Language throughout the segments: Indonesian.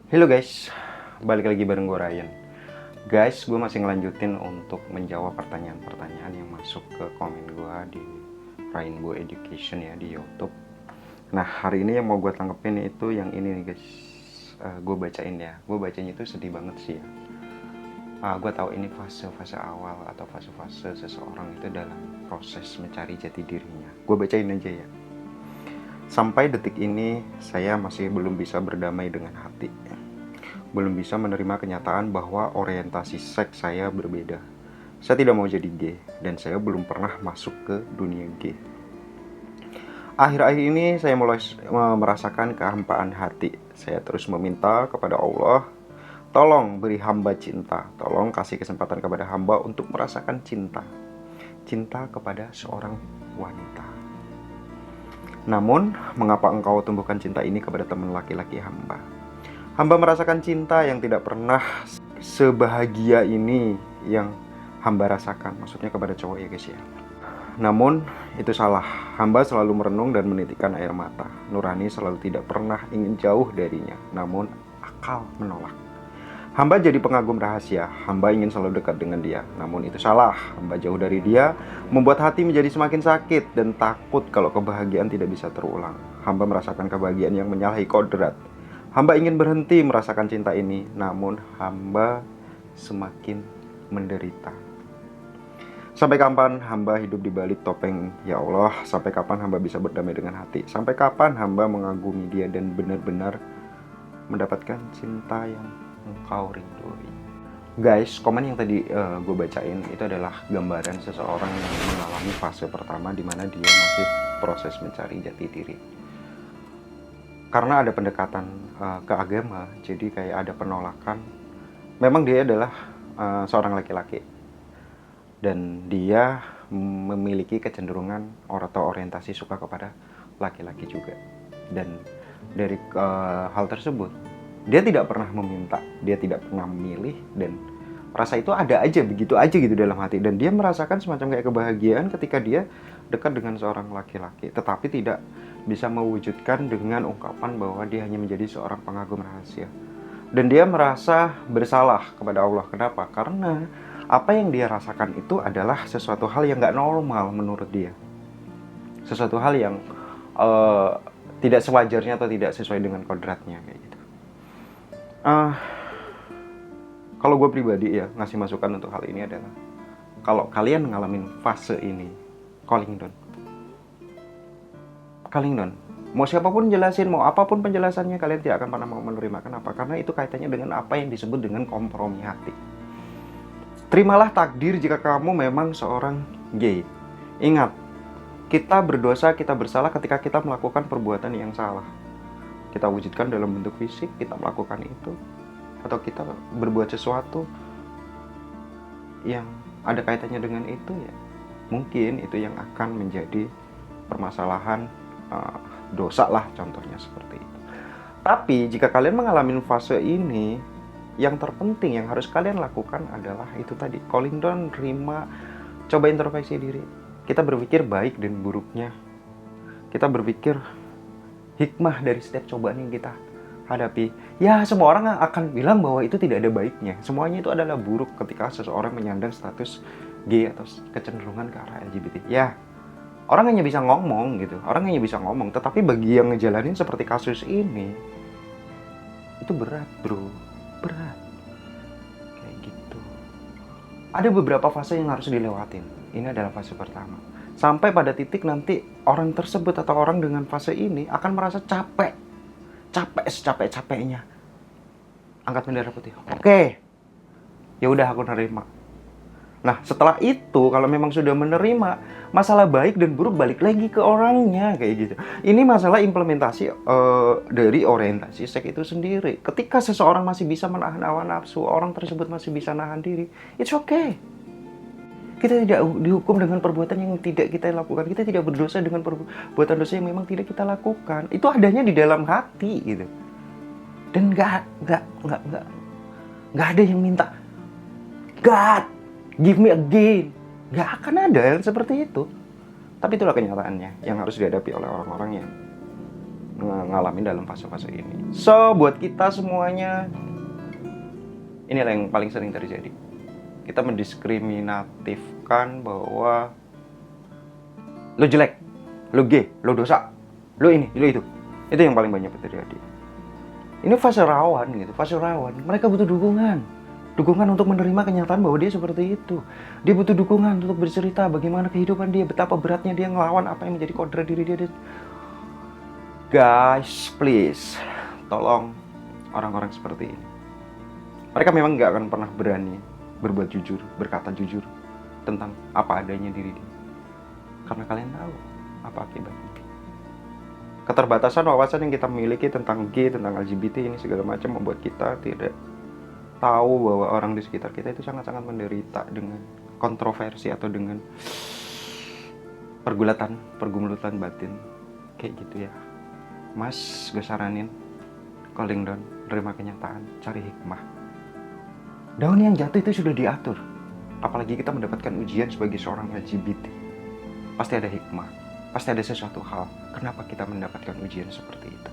Halo guys, balik lagi bareng gue Ryan. Guys, gue masih ngelanjutin untuk menjawab pertanyaan-pertanyaan yang masuk ke komen gue di Rainbow Education ya di YouTube. Nah, hari ini yang mau gue tanggepin itu yang ini nih guys. Gue bacain ya. Gue bacanya itu sedih banget sih ya. Gue tahu ini fase-fase awal atau fase-fase seseorang itu dalam proses mencari jati dirinya. Gue bacain aja ya. Sampai detik ini, saya masih belum bisa berdamai dengan hati. Belum bisa menerima kenyataan bahwa orientasi seks saya berbeda. Saya tidak mau jadi gay, dan saya belum pernah masuk ke dunia gay. Akhir-akhir ini saya mulai merasakan kehampaan hati. Saya terus meminta kepada Allah, tolong beri hamba cinta. Tolong kasih kesempatan kepada hamba untuk merasakan cinta. Cinta kepada seorang wanita. Namun, mengapa engkau tumbuhkan cinta ini kepada teman laki-laki hamba? Hamba merasakan cinta yang tidak pernah sebahagia ini yang hamba rasakan. Maksudnya kepada cowok ya guys ya. Namun, itu salah. Hamba selalu merenung dan menitikkan air mata. Nurani selalu tidak pernah ingin jauh darinya. Namun, akal menolak. Hamba jadi pengagum rahasia. Hamba ingin selalu dekat dengan dia. Namun itu salah. Hamba jauh dari dia, membuat hati menjadi semakin sakit dan takut kalau kebahagiaan tidak bisa terulang. Hamba merasakan kebahagiaan yang menyalahi kodrat. Hamba ingin berhenti merasakan cinta ini, namun hamba semakin menderita. Sampai kapan hamba hidup di balik topeng ya Allah? Sampai kapan hamba bisa berdamai dengan hati? Sampai kapan hamba mengagumi dia dan benar-benar mendapatkan cinta yang engkau rindui? Guys, komen yang tadi gue bacain itu adalah gambaran seseorang yang mengalami fase pertama di mana dia masih proses mencari jati diri. Karena ada pendekatan ke agama, jadi kayak ada penolakan. Memang dia adalah seorang laki-laki dan dia memiliki kecenderungan atau orientasi suka kepada laki-laki juga. Dan dari hal tersebut, dia tidak pernah meminta, dia tidak pernah memilih, dan rasa itu ada aja, begitu aja gitu dalam hati. Dan dia merasakan semacam kayak kebahagiaan ketika dia dekat dengan seorang laki-laki, tetapi tidak bisa mewujudkan dengan ungkapan bahwa dia hanya menjadi seorang pengagum rahasia. Dan dia merasa bersalah kepada Allah. Kenapa? Karena apa yang dia rasakan itu adalah sesuatu hal yang gak normal menurut dia. Sesuatu hal yang tidak sewajarnya atau tidak sesuai dengan kodratnya kayak gitu. Kalau gue pribadi ya ngasih masukan untuk hal ini adalah, kalau kalian ngalamin fase ini, calling down. Mau siapapun jelasin, mau apapun penjelasannya, kalian tidak akan pernah mau menerima. Kenapa? Karena itu kaitannya dengan apa yang disebut dengan kompromi hati. Terimalah takdir jika kamu memang seorang gay. Ingat, kita berdosa, kita bersalah ketika kita melakukan perbuatan yang salah. Kita wujudkan dalam bentuk fisik, kita melakukan itu, atau kita berbuat sesuatu yang ada kaitannya dengan itu, ya mungkin itu yang akan menjadi permasalahan dosa lah, contohnya seperti itu. Tapi jika kalian mengalami fase ini, yang terpenting yang harus kalian lakukan adalah itu tadi, calling down, terima, coba introspeksi diri. Kita berpikir baik dan buruknya, kita berpikir hikmah dari setiap cobaan yang kita hadapi. Ya, semua orang akan bilang bahwa itu tidak ada baiknya. Semuanya itu adalah buruk ketika seseorang menyandang status gay atau kecenderungan ke arah LGBT. Ya, orang hanya bisa ngomong gitu. Orang hanya bisa ngomong. Tetapi bagi yang ngejalanin seperti kasus ini, itu berat bro. Berat. Kayak gitu. Ada beberapa fase yang harus dilewatin. Ini adalah fase pertama. Sampai pada titik nanti orang tersebut atau orang dengan fase ini akan merasa capek secapek-capeknya angkat bendera putih. Oke, ya udah aku nerima. Nah, setelah itu kalau memang sudah menerima, masalah baik dan buruk balik lagi ke orangnya kayak gitu. Ini masalah implementasi dari orientasi seks itu sendiri. Ketika seseorang masih bisa menahan hawa nafsu, orang tersebut masih bisa nahan diri, it's okay. Kita tidak dihukum dengan perbuatan yang tidak kita lakukan. Kita tidak berdosa dengan perbuatan dosa yang memang tidak kita lakukan. Itu adanya di dalam hati gitu. Dan nggak ada yang minta, God, give me again. Nggak akan ada yang seperti itu. Tapi itulah kenyataannya yang harus dihadapi oleh orang-orang yang ngalamin dalam fase-fase ini. So, buat kita semuanya, inilah yang paling sering terjadi. Kita mendiskriminatifkan bahwa lo jelek, lo gay, lo dosa, lo ini, lo itu. Itu yang paling banyak terjadi. Ini fase rawan gitu, fase rawan. Mereka butuh dukungan. Dukungan untuk menerima kenyataan bahwa dia seperti itu. Dia butuh dukungan untuk bercerita bagaimana kehidupan dia, betapa beratnya dia ngelawan apa yang menjadi kodrat diri dia. Guys, please, tolong orang-orang seperti ini. Mereka memang nggak akan pernah berani berbuat jujur, berkata jujur tentang apa adanya diri dia. Karena kalian tahu apa akibatnya. Keterbatasan wawasan yang kita miliki tentang gay, tentang LGBT ini segala macam membuat kita tidak tahu bahwa orang di sekitar kita itu sangat-sangat menderita dengan kontroversi atau dengan pergumulan batin kayak gitu ya. Mas, gue saranin calling down, terima kenyataan, cari hikmah. Daun yang jatuh itu sudah diatur. Apalagi kita mendapatkan ujian sebagai seorang LGBT. Pasti ada hikmah, pasti ada sesuatu hal kenapa kita mendapatkan ujian seperti itu.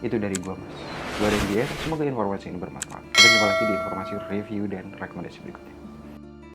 Itu dari gua, Mas. Gua Randy. Semoga informasi ini bermanfaat. Kita jumpa lagi di informasi review dan rekomendasi berikutnya.